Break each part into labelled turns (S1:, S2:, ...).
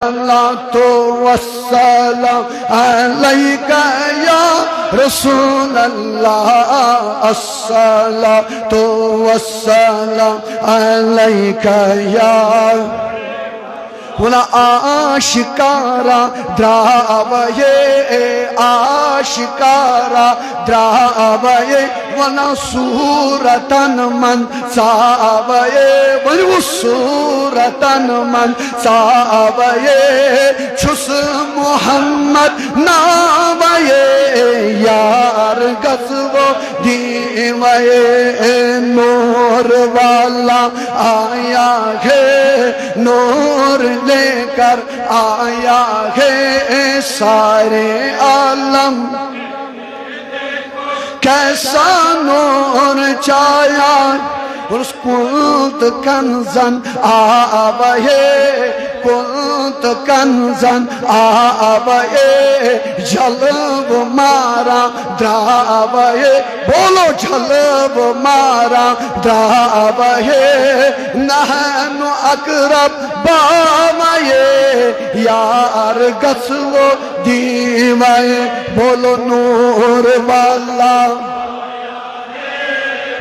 S1: अस्सलातु वस्सलाम अलैका या रसूल अल्लाह, अस्सलातु वस्सलाम अलैका या आशिकारा द्रावये, आशिकारा द्रावये वना सूरतन मन सावये, वो सूरतन मन सावये छुस मोहम्मद नावये यार गज़्वो दीवये नूर वाला आया है, नूर लेकर आया है सारे आलम, कैसा नूर छाया कुंत कंजन आबये, कुंत कंजन आबये जलब मारा द्रावये, बोलो जलब मारा द्रावये नहनु अकरब बावये यार गज़्वो दीवये, बोलो नूर वाला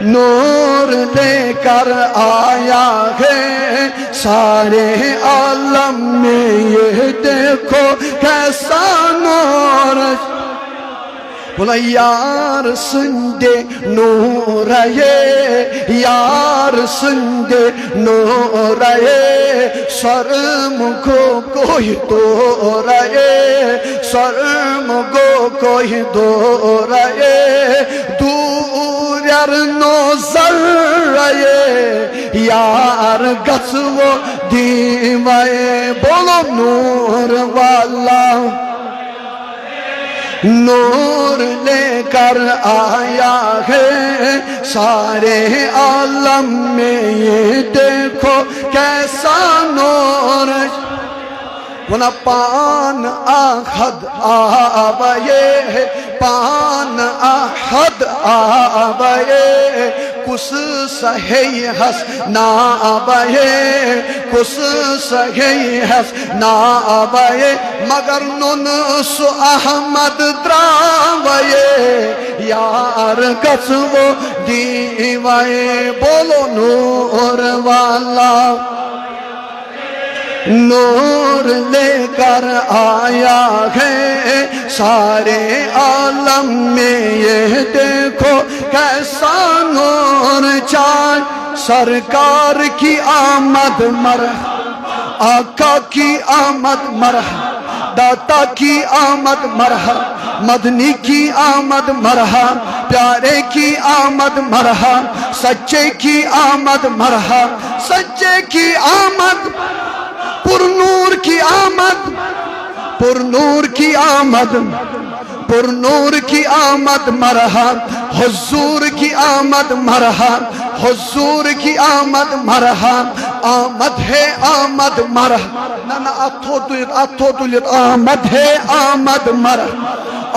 S1: नूर लेकर आया है सारे आलम में, ये देखो कैसा नूर, बोला यार सुंदे नूर ये, यार सुंदे नूर ये शर्म को कोई तो रहे, शर्म को कोई दो रहे दूर यार नो जर्रे यार गज़्वो दीवये, बोलो नूर वाला नूर लेकर आया है सारे आलम में, ये देखो कैसा नूर, वना पान आहद आबये, पान आहद आबये कुस सहे हस ना आबये, कुस सहे हस ना आबये मगर नुन सु अहमद द्रावये यार गज़्वो दीवये, बोलो नूर वाला नूर लेकर आया है सारे आलम में, ये देखो कैसा नूर चाय सरकार की आमद मरह, आका की आमद मरह, दाता की आमद मरह, मदनी की आमद मरह, प्यारे की आमद मरह, सच्चे की आमद मरह, सच्चे की आमद, पुरनूर की आमद, पुरनूर की आमद, पुरनूर की आमद मरहा, हुजूर की आमद मरहा, हुजूर की आमद मरहा, आमद है आमद मरहा, ना ना अथो तुलित आमद है आमद मरहा,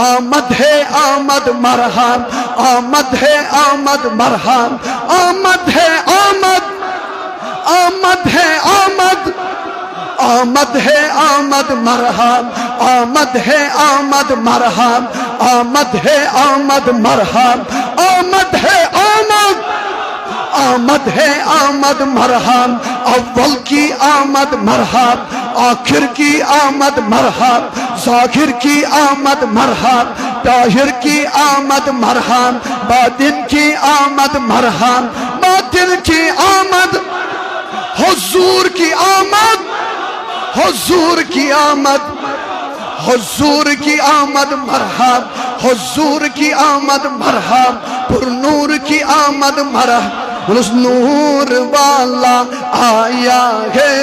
S1: आमद है आमद मरहा, आमद है आमद मरहा, आमद है आमद, आमद है आमद, आमद है आमद मरहम, आमद है आमद मरहम, आमद है आमद मरहम, आमद है आमद, आमद है आमद मरहम, अव्वल की आमद मरहम, आखिर की आमद मरहम, ज़ाहिर की आमद मरहम, ताहिर की आमद मरहम, बातिन की आमद मरहम, बातिन की आमद, हुजूर की आमद, हुजूर की आमद, हुजूर की आमद मरहम, हुजूर की आमद मरहम, पुरनूर की आमद मरहम, उस नूर वाला आया है,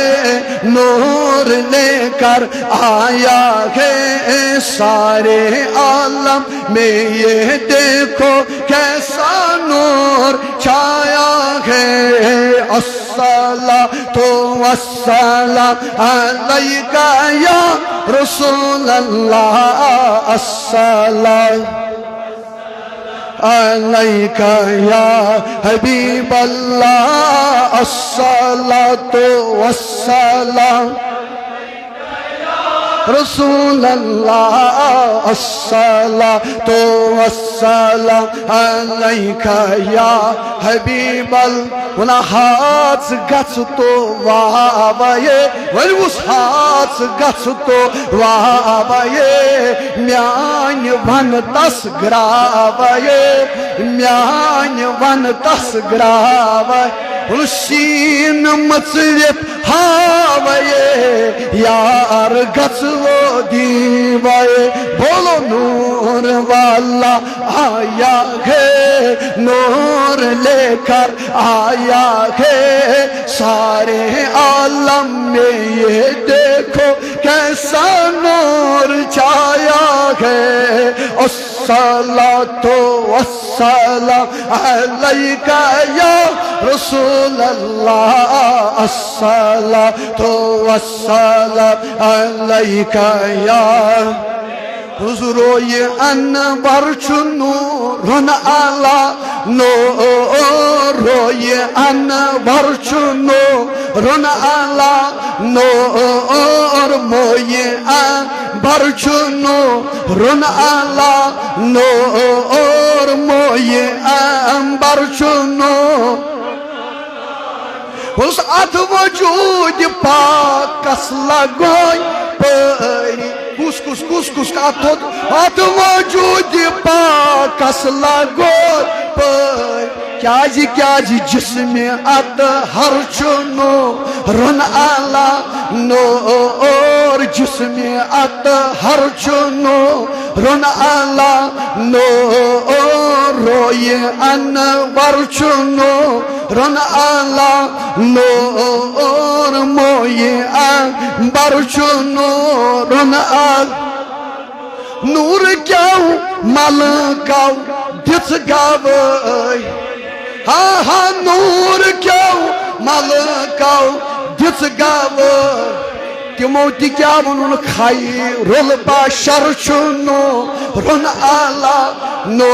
S1: नूर लेकर आया है सारे आलम में, ये देखो कैसा नूर छाया है। अस्सलातु वस्सलाम अलैका या रसूल अल्लाह, अस्सलाम अलैका या हबीब अल्लाह, अस्सलातु वस्सलाम रसूल अल्लाह अस्सलातु वस्सलाम अलैका या हबीबल वना हाथ गछ तो वावाये वलुस हाथ गछ तो वावाये म्यान वन तस ग्रावाये म्यान वन तस ग्रावाये शीन मचलित हावये यार गछवो दीवाये बोलो नूर वाला आया है नूर लेकर आया है सारे आलम में ये देखो कैसा नूर छाया है अस्सलातु वस्सलाम अलैका या रसूल अल्लाह अस्सलातु वस्सलाम अलैका या हुज़ूरोए अनवर नूरुन अला नूरोए अनवर नूरुन अला नूर मोए अनवर नूरुन अला नूर मोए अनवर नूर उस अध वजूद पाकस लगोय परी कुस कुस कुस कुस अध वजूद पाकस लगोय परी क्या जिस्म अत हर चुनो रन आला नूर जिस्म अत हर चुनो रन आला नूर रोए अनवर चुनो रन आला नूर मोए अनवर चुनो रन आल नूर क्यों मल गाव दिस गावय हा नूर क्यों मल गाव दिस गावय तिमो क्या वन खाई रुल बाशर चुनो रुन आला नो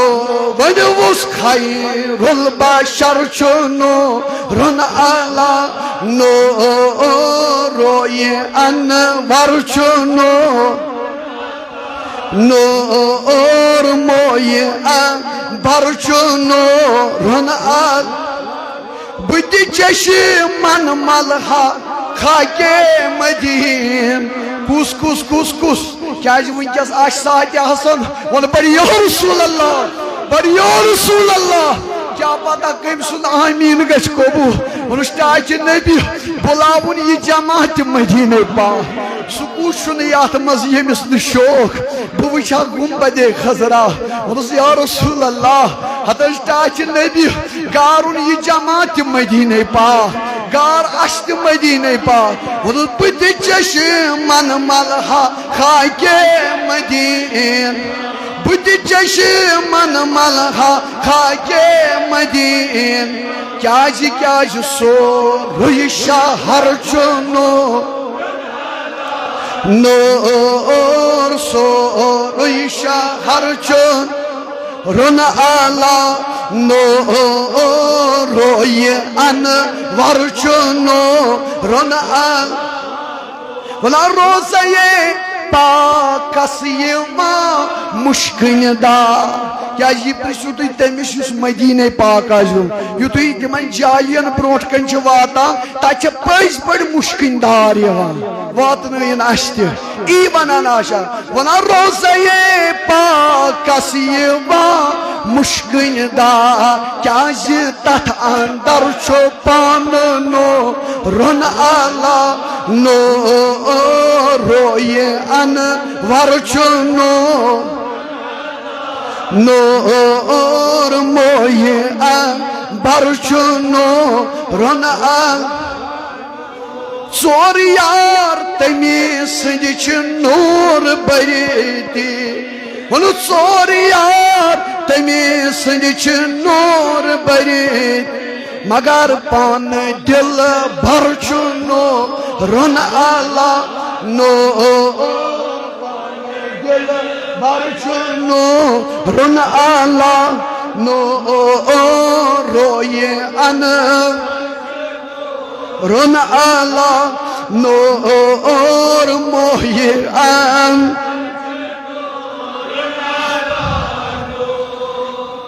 S1: वस खाई रुल बाशर चुनो रुन आला नो रोए अनवर चुनो नूर मोए अनवर चुनो रुन आल बुद चशे मन मलहा खाके मदीन कुस कुस कुस कुस क्या वनकस आश सात हसन वन बड़ी या रसूल अल्लाह बड़ी या रसूल अल्लाह क्या पता कम सुन आमीन गछ कबूल वनुष्टाच नबी बुलावन यह जमात मदीने पाक सुकुशन यात मज यमिस शौक बह वुचा गुंबद खजरा वनुस या रसूल अल्लाह हतज नबी गारुन यह जमात मदीने पाक गार अश्त मदीने पाक वनुस बुद चश मन मलहा खाके मदीन बुद चश मन मलहा खाके मदीन क्या सो रुई शहर चुनो नूर सो रुई शहर चुन रुन आला नूर रोए अनवर चुनो रुन आल वला रोज़े पाकस मुश्किन दा क्या पृछू तुम तमिस मदीने पाक यु तुम तिम जायन ब्रोट कन वाता तत पज पड़ मुश्किन दार वातन ई वनान आशा वना रोज़े पाकस मुश्किन दा क्या तथ अंदर छो पान नो रुन आला नो रोए अनवर चुनो नूर मोए अनवर चुनो रुन आल सोर यार तमी सज नूर बरती वनु सोर यार तमी सज नूर बरती मगर पान दिल भर चुनो रुन आला नो दिल भर चुनो रुन आला नो रोए अन रुन आला نور مهيئا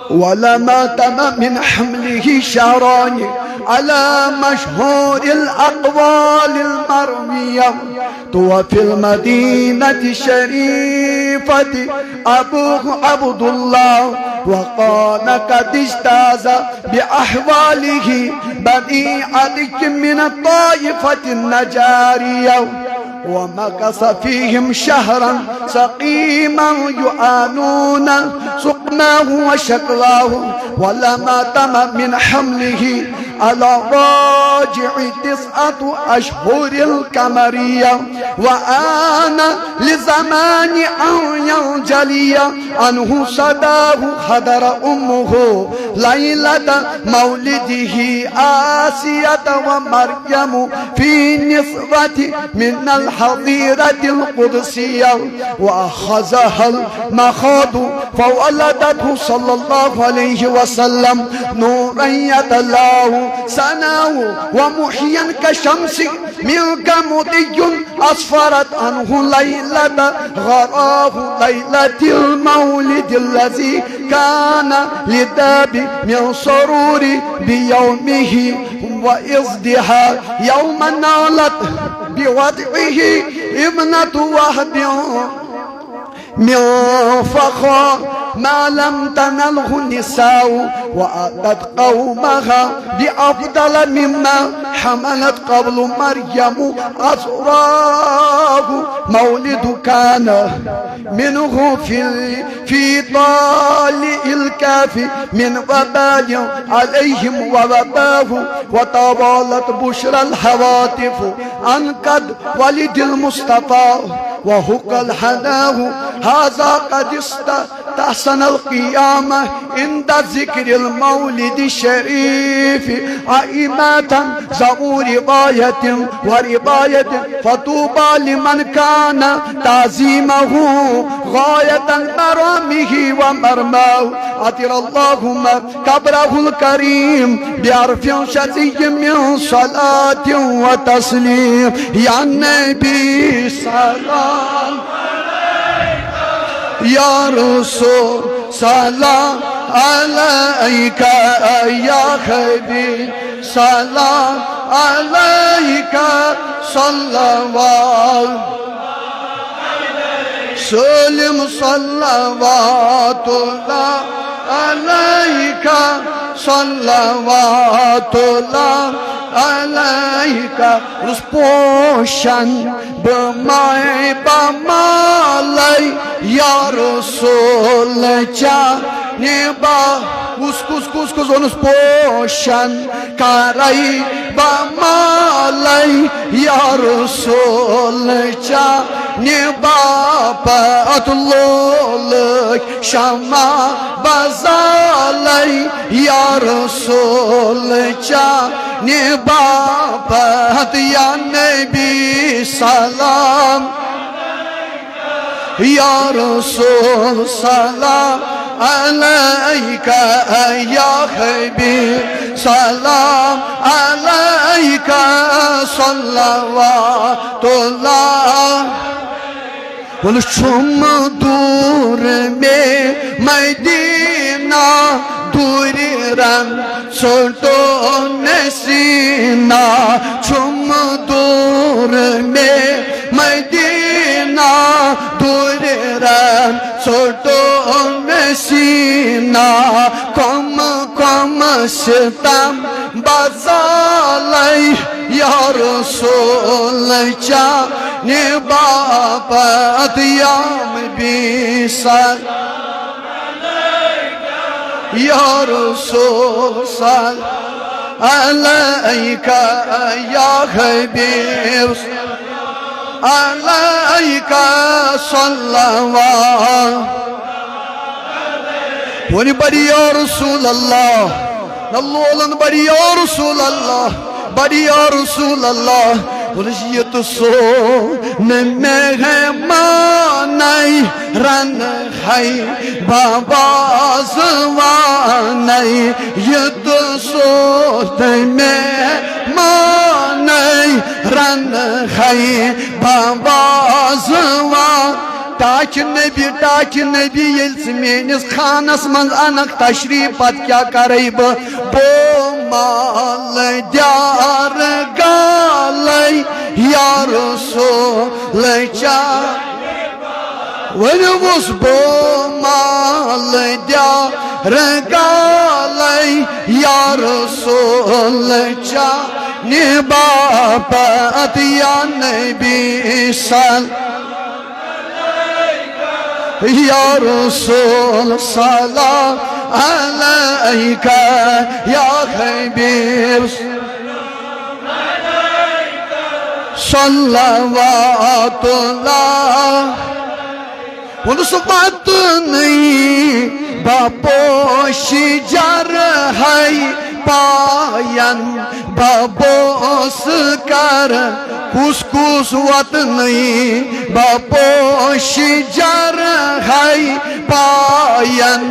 S1: ولما تم من حمله شهران على مشهور الأقوال المروية توفي المدينة الشريفة أبوه عبد الله وقال قد اجتاز بأحواله بني علي من الطائفة النجارية ومكث فيهم شهرا سقيما يعانون سقماه وشكلاه ولما تم من حمله على راجع 9 أشهر القمرية وآن لزمان أن ينجلي عنه صداه حضر أمه ليلة مولده آسية ومريم في نصرة من الحظيرة القدسية وأخذها المخاض فولدته صلى الله عليه وسلم نورا يتلاه سناه ومحيا كشمس منك مضي أسفرت عنه ليلة غراه ليلة المولد الذي كان لداب من سرور بيومه وإصدها يوم نالت بوضعه ابنة وهب من فخر ما لم تنله النساء وأتت قومها بأفضل مما حملت قبل مريم أسراه مولد كان منه في طالع الكاف من وبال عليهم ووباه وطوالت بشرى الهواتف أن قد ولد المصطفى وهق الحناه هذا قد استحسن القيامة عند ذكر المولد الشريف عائمة ذو رواية ورواية فطوبى لمن كان تعظيمه غاية مرامه ومرماه عطر اللهم قبره الكريم بعرف شذي من صلاة وتسليم يا النبي سلام يا رسول سلام عليك يا حبيب سلام عليك صلوات سلم صلوات الله عليك صلوات الله عليك رسپوشن بمائی بمالی یا رسول جانی با کس اونس پوشن کاری بمالی یا رسول جانی با پاتلولک شما بزالی یا رسول جانی بابت یا نبی سلام یا رسول سلام عليك يا حبيب سلام عليك صلوات الله ولشم دور میں مدینہ دوریرن سلطو نسینا چم دور میں مدینہ دوریرن سلطو نسینا کم ستم بزالی یا رسول جانی بابت یام بیسل یا رسول صل عليك يا حبيب عليك صلوات ونبري يا رسول الله نلولن بري يا رسول الله بري يا رسول الله ورجيت الصوم نمهماني رن خي بابا زواني يد صوت مهماني रन है बाबाजवा टाच नबी ये मेनिस खानस मज अनक तशरीफ पत क्या कर बो माल द्यार गाल या रसूल चा वनुस बो माल द्यार गाल या रसूल चा निबापत या नबी सल या रसूल सलाम अलैका या हबीब सल्लल्लाहु उनसुबत नहीं बापोश जर है पायन बाबोस कर कुस वत नहीं बापोश जर है पायन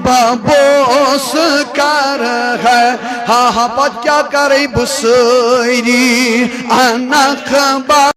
S1: बाबोस कर है हाँ हाँ पत क्या करे बुसरी अनख